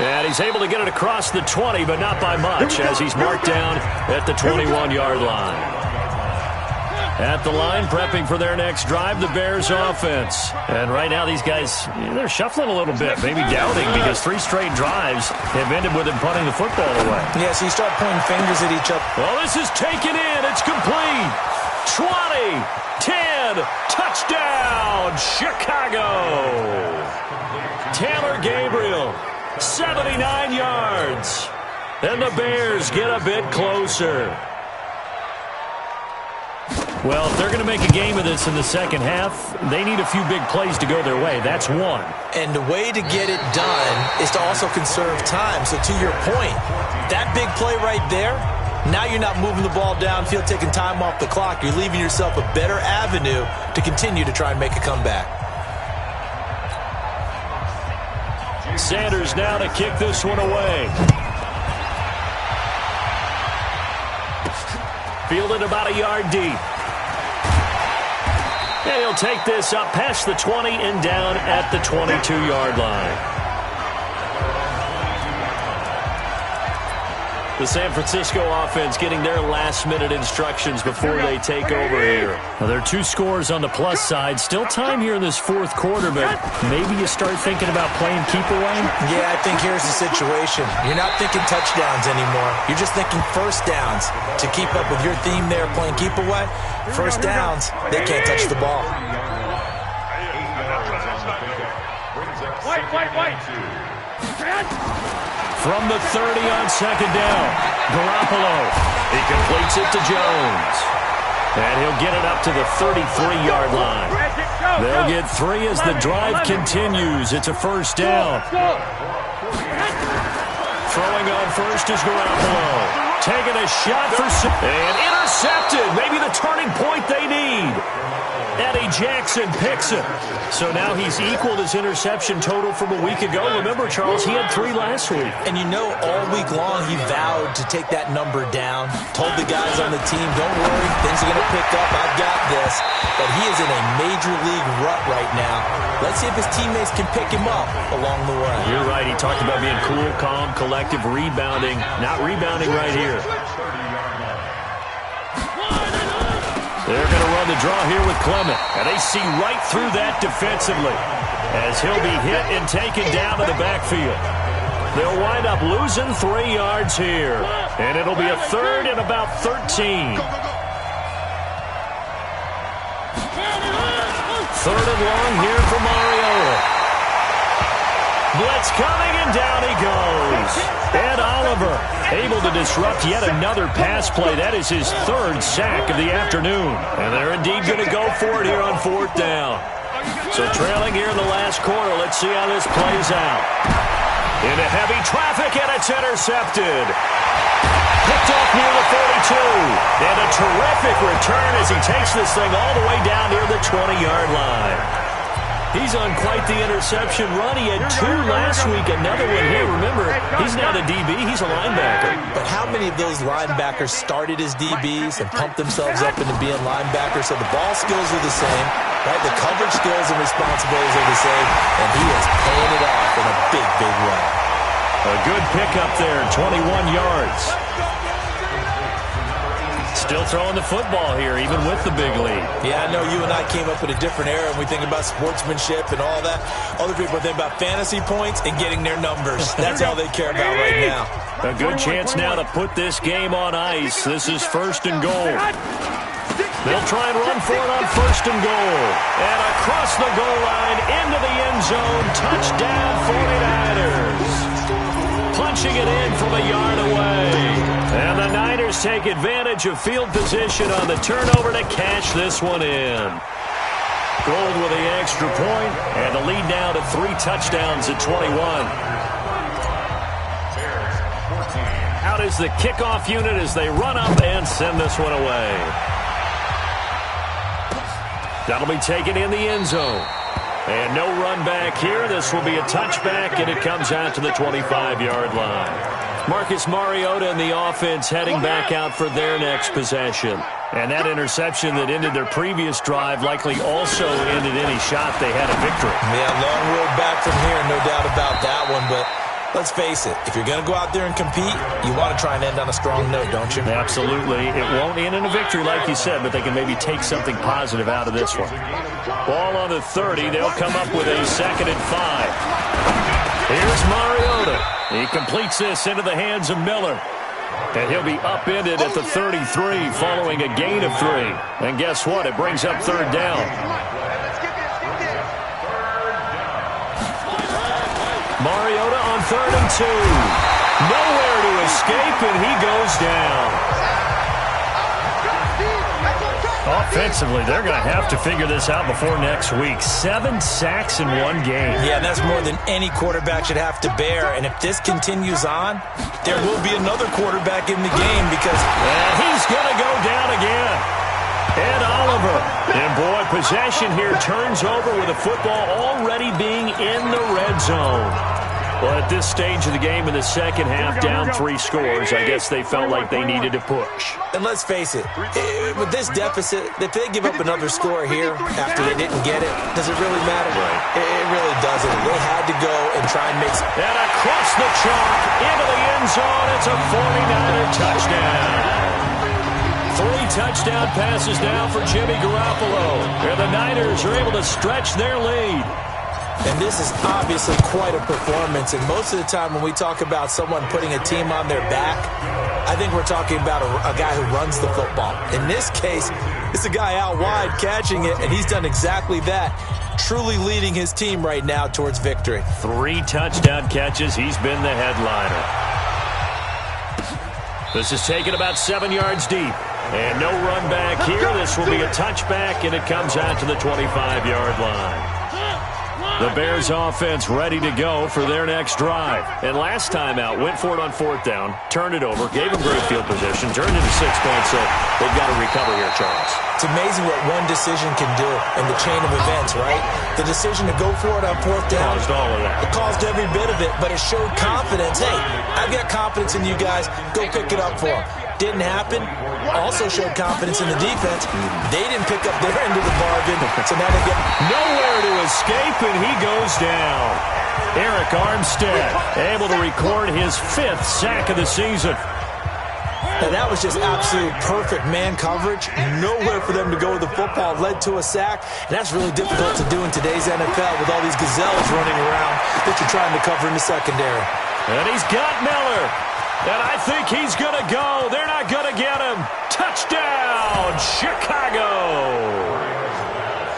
Speaker 3: And he's able to get it across the 20, but not by much, as he's marked down at the 21-yard line. At the line, prepping for their next drive, the Bears offense. And right now, these guys, they're shuffling a little bit, maybe doubting, because 3 straight drives have ended with them punting the football away.
Speaker 4: Yeah, so you start pointing fingers at each other.
Speaker 3: Well, this is taken in. It's complete. 20, 10, touchdown, Chicago. Taylor Gabriel, 79 yards. And the Bears get a bit closer. Well, if they're going to make a game of this in the second half, they need a few big plays to go their way. That's one.
Speaker 4: And the way to get it done is to also conserve time. So to your point, that big play right there, now you're not moving the ball downfield, taking time off the clock. You're leaving yourself a better avenue to continue to try and make a comeback.
Speaker 3: Sanders now to kick this one away. Fielded about a yard deep. And he'll take this up past the 20 and down at the 22-yard line. The San Francisco offense getting their last-minute instructions before they take over here. Well, there are 2 scores on the plus side. Still time here in this fourth quarter, but maybe you start thinking about playing keep away?
Speaker 4: Yeah, I think here's the situation. You're not thinking touchdowns anymore. You're just thinking first downs. To keep up with your theme there, playing keep away, first downs, they can't touch the ball.
Speaker 3: From the 30 on second down, Garoppolo. He completes it to Jones. And he'll get it up to the 33-yard line. They'll get 3 as the drive continues. It's a first down. Throwing on first is Garoppolo. Taking a shot for and intercepted. Maybe the turning point they need. Eddie Jackson picks it. So now he's equaled his interception total from a week ago. Remember, Charles, he had 3 last week.
Speaker 4: And you know, all week long he vowed to take that number down. Told the guys on the team, don't worry, things are going to pick up. I've got this. But he has in a major league rut right now. Let's see if his teammates can pick him up along the way.
Speaker 3: You're right. He talked about being cool, calm, collective, rebounding. Not rebounding right here. They're going to run the draw here with Clement. And they see right through that defensively as he'll be hit and taken down to the backfield. They'll wind up losing 3 yards here. And it'll be a 3rd and about 13. 3rd and long here for Mariota. Blitz coming, and down he goes. Ed Oliver able to disrupt yet another pass play. That is his 3rd sack of the afternoon. And they're indeed going to go for it here on 4th down. So trailing here in the last quarter. Let's see how this plays out. Into heavy traffic, and it's intercepted. Picked off near the 42. And a terrific return as he takes this thing all the way down near the 20-yard line. He's on quite the interception run. He had 2 last week, another one here. Remember, he's not a DB, he's a linebacker.
Speaker 4: But how many of those linebackers started as DBs and pumped themselves up into being linebackers? So the ball skills are the same, right? The coverage skills and responsibilities are the same, and he is paying it off in a big, big way.
Speaker 3: A good pickup there, 21 yards. Still throwing the football here, even with the big lead.
Speaker 4: Yeah, I know you and I came up in a different era, and we think about sportsmanship and all that. Other people think about fantasy points and getting their numbers. That's all they care about right now.
Speaker 3: A good chance now to put this game on ice. This is 1st and goal. They'll try and run for it on 1st and goal. And across the goal line, into the end zone, touchdown 49ers. Punching it in from a yard away. And the Niners take advantage of field position on the turnover to cash this one in. Gold with the extra point, and the lead now to 3 touchdowns at 21. Out is the kickoff unit as they run up and send this one away. That'll be taken in the end zone. And no run back here. This will be a touchback, and it comes out to the 25-yard line. Marcus Mariota and the offense heading back out for their next possession. And that interception that ended their previous drive likely also ended any shot they had a victory.
Speaker 4: Yeah, long road back from here, no doubt about that one. But let's face it, if you're going to go out there and compete, you want to try and end on a strong note, don't you?
Speaker 3: Absolutely. It won't end in a victory, like you said, but they can maybe take something positive out of this one. Ball on the 30. They'll come up with a 2nd and 5. Here's Mariota. He completes this into the hands of Miller. And he'll be upended at the 33 following a gain of 3. And guess what? It brings up 3rd down. Mariota on 3rd and 2. Nowhere to escape, and he goes down. Offensively, they're going to have to figure this out before next week. 7 sacks in 1 game.
Speaker 4: Yeah, that's more than any quarterback should have to bear. And if this continues on, there will be another quarterback in the game because...
Speaker 3: And he's going to go down again. Ed Oliver. And boy, possession here turns over with the football already being in the red zone. Well, at this stage of the game in the second half, down 3 scores, I guess they felt like they needed to push.
Speaker 4: And let's face it, with this deficit, if they give up another score here after they didn't get it, does it really matter?
Speaker 3: Right.
Speaker 4: It really doesn't. They had to go and try and make some...
Speaker 3: And across the chalk, into the end zone, it's a 49er touchdown. 3 touchdown passes now for Jimmy Garoppolo. And the Niners are able to stretch their lead.
Speaker 4: And this is obviously quite a performance. And most of the time when we talk about someone putting a team on their back, I think we're talking about a guy who runs the football. In this case, it's a guy out wide catching it, and he's done exactly that, truly leading his team right now towards victory.
Speaker 3: 3 touchdown catches. He's been the headliner. This is taken about 7 yards deep. And no run back here. This will be a touchback, and it comes out to the 25-yard line. The Bears offense ready to go for their next drive. And last time out, went for it on 4th down, turned it over, gave them great field position, turned into 6 points, so they've got to recover here, Charles.
Speaker 4: It's amazing what one decision can do in the chain of events, right? The decision to go for it on 4th down.
Speaker 3: Caused all of that.
Speaker 4: It caused every bit of it, but it showed confidence. Hey, I've got confidence in you guys. Go pick it up for them. Didn't happen. Also showed confidence in the defense. They didn't pick up their end of the bargain, so now they get
Speaker 3: nowhere to escape, and he goes down. Eric Armstead able to record his 5th sack of the season.
Speaker 4: Now that was just absolute perfect man coverage. Nowhere for them to go with the football. Led to a sack, and that's really difficult to do in today's NFL with all these gazelles running around that you're trying to cover in the secondary.
Speaker 3: And he's got Miller. And I think he's going to go. They're not going to get him. Touchdown, Chicago.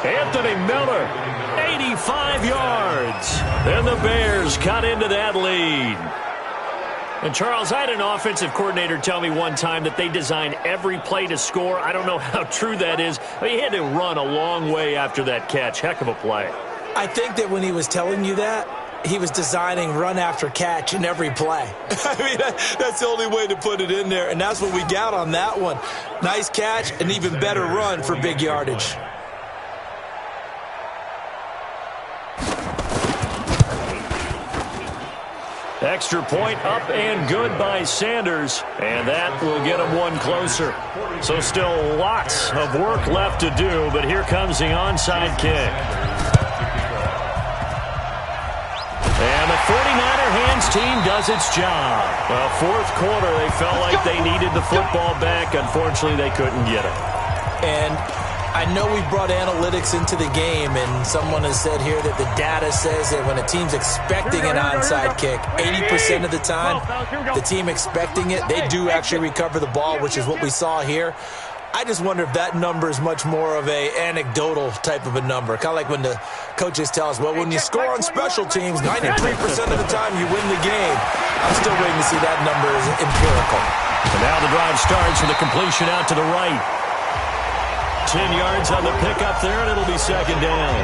Speaker 3: Anthony Miller, 85 yards. And the Bears cut into that lead. And, Charles, I had an offensive coordinator tell me one time that they design every play to score. I don't know how true that is. But he had to run a long way after that catch. Heck of a play.
Speaker 4: I think that when he was telling you that, he was designing run after catch in every play. I mean, that's the only way to put it in there, and that's what we got on that one. Nice catch, an even better run for big yardage.
Speaker 3: Extra point up and good by Sanders, and that will get him one closer. So still lots of work left to do, but here comes the onside kick. And the 49er hands team does its job. Well, 4th quarter, they felt like they needed the football back. Unfortunately, they couldn't get it.
Speaker 4: And I know we brought analytics into the game, and someone has said here that the data says that when a team's expecting an onside kick, 80% of the time, the team expecting it, they do actually recover the ball, which is what we saw here. I just wonder if that number is much more of a anecdotal type of a number. Kind of like when the coaches tell us, well, when you score on special teams, 93% of the time you win the game. I'm still waiting to see that number is empirical.
Speaker 3: And now the drive starts with a completion out to the right. 10 yards on the pickup there, and it'll be 2nd down.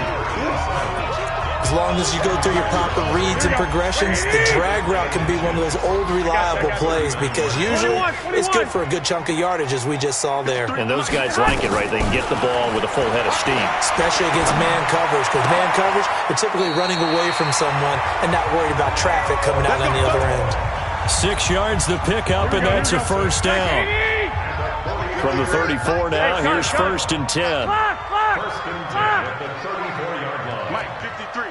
Speaker 4: As long as you go through your proper reads and progressions, the drag route can be one of those old reliable plays because usually it's good for a good chunk of yardage, as we just saw there.
Speaker 3: And those guys like it, right? They can get the ball with a full head of steam.
Speaker 4: Especially against man coverage, because man coverage, they're typically running away from someone and not worried about traffic coming out on the other end.
Speaker 3: 6 yards the pickup, and that's a 1st down. From the 34 now, here's 1st and 10.
Speaker 5: Mike, 53.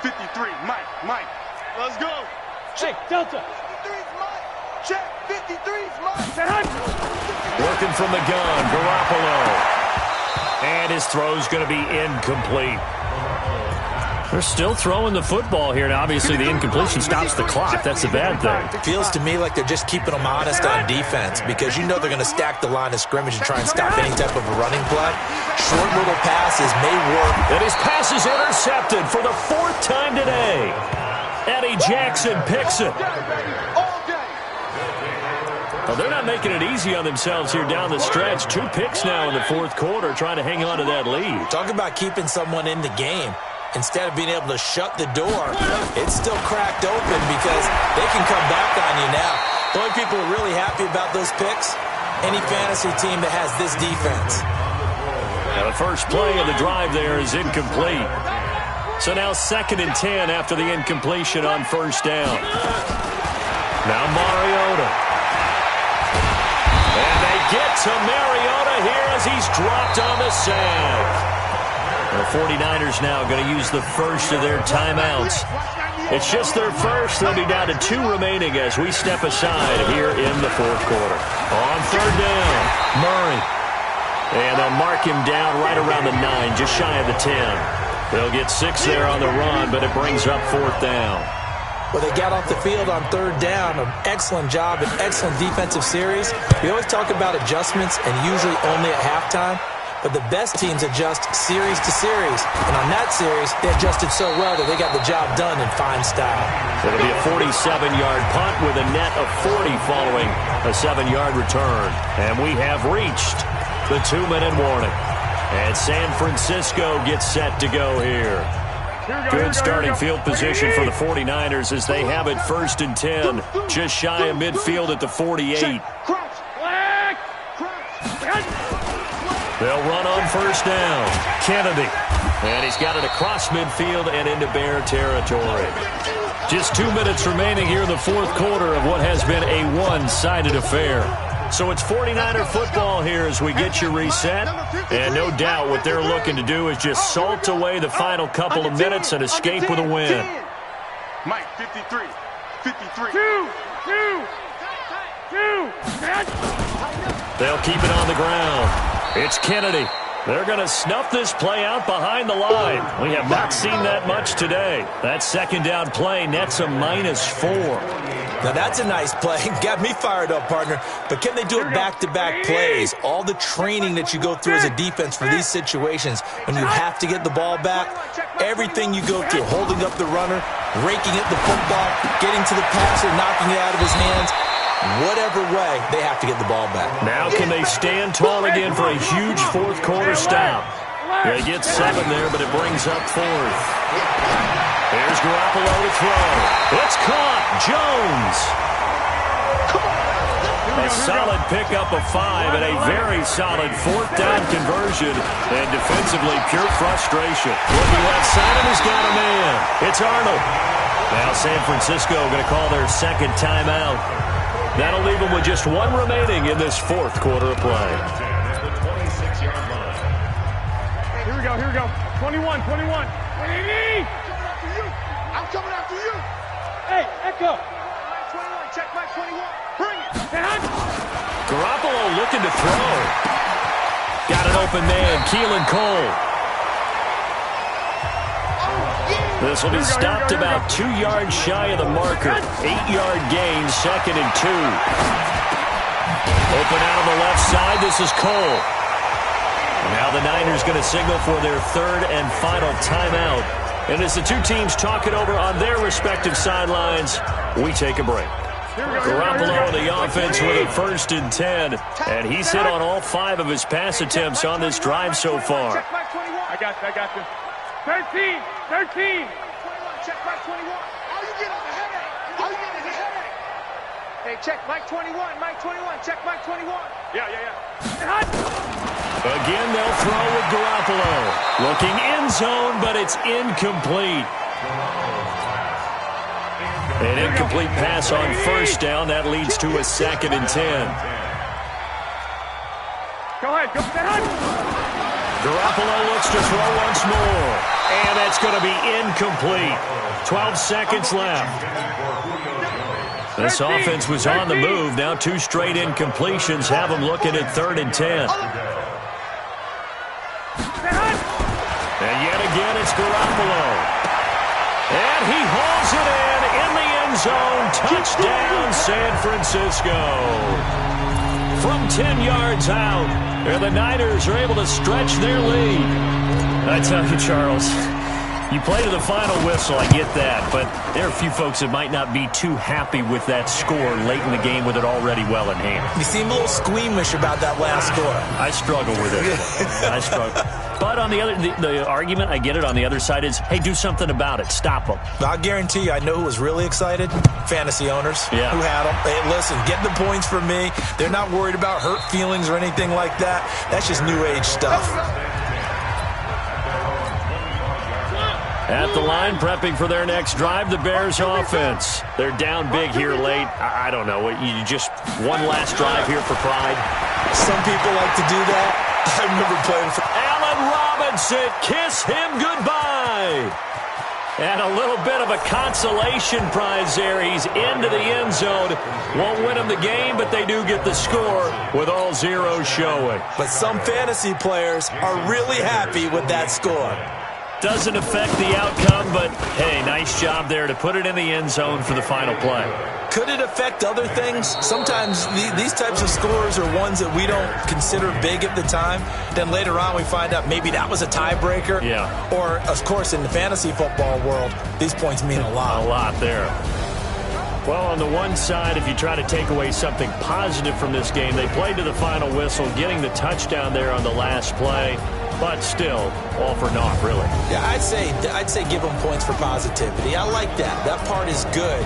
Speaker 5: 53, Mike. Let's go.
Speaker 6: Check, Delta.
Speaker 5: 53's Mike. Check, 53's Mike.
Speaker 3: Working from the gun, Garoppolo. And his throw's going to be incomplete. They're still throwing the football here. Now, obviously, the incompletion stops the clock. That's a bad thing.
Speaker 4: Feels to me like they're just keeping them honest on defense because you know they're going to stack the line of scrimmage and try and stop any type of a running play. Short little passes may work.
Speaker 3: And his pass is intercepted for the 4th time today. Eddie Jackson picks it. Well, they're not making it easy on themselves here down the stretch. 2 picks now in the 4th quarter, trying to hang on to that lead.
Speaker 4: Talk about keeping someone in the game. Instead of being able to shut the door, it's still cracked open because they can come back on you now. The only people who are really happy about those picks, any fantasy team that has this defense.
Speaker 3: Now the first play of the drive there is incomplete. So now 2nd and 10 after the incompletion on 1st down. Now Mariota. And they get to Mariota here as he's dropped on the sack. The 49ers now going to use the first of their timeouts. It's just their first. They'll be down to 2 remaining as we step aside here in the 4th quarter. On 3rd down, Murray. And they'll mark him down right around the 9, just shy of the 10. They'll get 6 there on the run, but it brings up 4th down.
Speaker 4: Well, they got off the field on 3rd down. An excellent job, an excellent defensive series. We always talk about adjustments and usually only at halftime. But the best teams adjust series to series. And on that series, they adjusted so well that they got the job done in fine style.
Speaker 3: It'll be a 47-yard punt with a net of 40 following a 7-yard return. And we have reached the 2-minute warning. And San Francisco gets set to go here. Good starting field position for the 49ers as they have it 1st and 10. Just shy of midfield at the 48. They'll run on 1st down. Kennedy. And he's got it across midfield and into Bear territory. Just 2 minutes remaining here in the 4th quarter of what has been a one-sided affair. So it's 49er football here as we get you reset. And no doubt what they're looking to do is just salt away the final couple of minutes and escape with a win.
Speaker 5: Mike, 53. 53.
Speaker 3: They'll keep it on the ground. It's Kennedy. They're going to snuff this play out behind the line. We have not seen that much today. That second down play nets a -4.
Speaker 4: Now, that's a nice play. Got me fired up, partner. But can they do it back-to-back plays? All the training that you go through as a defense for these situations, when you have to get the ball back, everything you go through, holding up the runner, raking at the football, getting to the passer, knocking it out of his hands, whatever way, they have to get the ball back.
Speaker 3: Now can they stand tall again for a huge fourth-quarter stop? They get 7 there, but it brings up 4th. Here's Garoppolo to throw. It's caught. Jones. A solid pickup of 5 and a very solid 4th down conversion. And defensively, pure frustration. Looking left side, and he's got a man. It's Arnold. Now San Francisco going to call their second timeout. That'll leave them with just 1 remaining in this 4th quarter of play.
Speaker 5: Here we go. 21. I'm coming after you. Hey, Echo. Mike 21, check Mike 21. Bring it.
Speaker 3: Garoppolo looking to throw. Got an open man, Keelan Cole. This will be stopped about 2 yards shy of the marker. 8-yard gain, 2nd and 2. Open out on the left side, this is Cole. Now the Niners going to signal for their 3rd and final timeout. And as the two teams talk it over on their respective sidelines, we take a break. Garoppolo on the offense with a 1st and 10. And he's hit on all 5 of his pass attempts on this drive so far.
Speaker 5: I got you. 13. Check Mike 21. How you getting the headache? Hey, check Mike 21. Check Mike 21. Yeah.
Speaker 3: Again, they'll throw with Garoppolo. Looking end zone, but it's incomplete. An incomplete pass on 1st down. That leads to a 2nd and 10.
Speaker 5: Go ahead.
Speaker 3: Garoppolo looks to throw once more. And that's going to be incomplete. 12 seconds left. This offense was on the move. Now 2 straight incompletions have them looking at 3rd and 10. And yet again, it's Garoppolo. And he hauls it in the end zone. Touchdown, San Francisco. From 10 yards out, the Niners are able to stretch their lead. I tell you, Charles, you play to the final whistle, I get that, but there are a few folks that might not be too happy with that score late in the game with it already well in hand.
Speaker 4: You seem a little squeamish about that last score.
Speaker 3: I struggle with it. I struggle. But on the other, the argument, I get it, on the other side is, hey, do something about it. Stop them.
Speaker 4: I'll guarantee you, I know who was really excited. Fantasy owners who had them. Hey, listen, get the points for me. They're not worried about hurt feelings or anything like that. That's just new age stuff.
Speaker 3: At the line, prepping for their next drive, the Bears offense. They're down big here late. I don't know. You just one last drive here for pride.
Speaker 4: Some people like to do that. I remember playing for
Speaker 3: Allen Robinson. Kiss him goodbye. And a little bit of a consolation prize there. He's into the end zone. Won't win him the game, but they do get the score with all zeros showing.
Speaker 4: But some fantasy players are really happy with that score.
Speaker 3: Doesn't affect the outcome, but, hey, nice job there to put it in the end zone for the final play.
Speaker 4: Could it affect other things? Sometimes these types of scores are ones that we don't consider big at the time. Then later on we find out maybe that was a tiebreaker.
Speaker 3: Yeah.
Speaker 4: Or, of course, in the fantasy football world, these points mean a lot.
Speaker 3: A lot there. Well, on the one side, if you try to take away something positive from this game, they played to the final whistle, getting the touchdown there on the last play. But still, all for naught, really.
Speaker 4: Yeah, I'd say give them points for positivity. I like that. That part is good.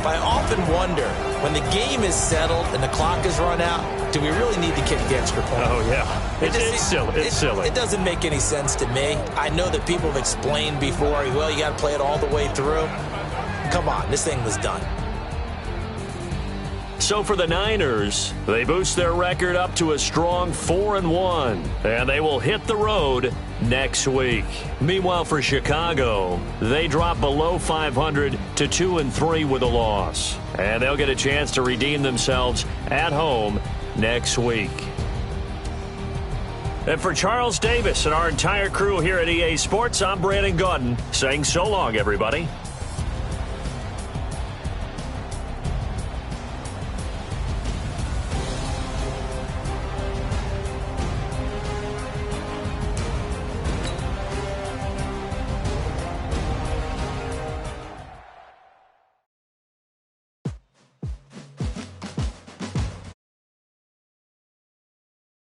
Speaker 4: But I often wonder, when the game is settled and the clock is run out, do we really need to kick the extra point?
Speaker 3: Oh, yeah. It's silly. It's silly.
Speaker 4: It doesn't make any sense to me. I know that people have explained before, well, you got to play it all the way through. Come on, this thing was done.
Speaker 3: So for the Niners, they boost their record up to a strong 4-1, and they will hit the road next week. Meanwhile, for Chicago, they drop below 500 to 2-3 with a loss, and they'll get a chance to redeem themselves at home next week. And for Charles Davis and our entire crew here at EA Sports, I'm Brandon Gaudin saying so long, everybody.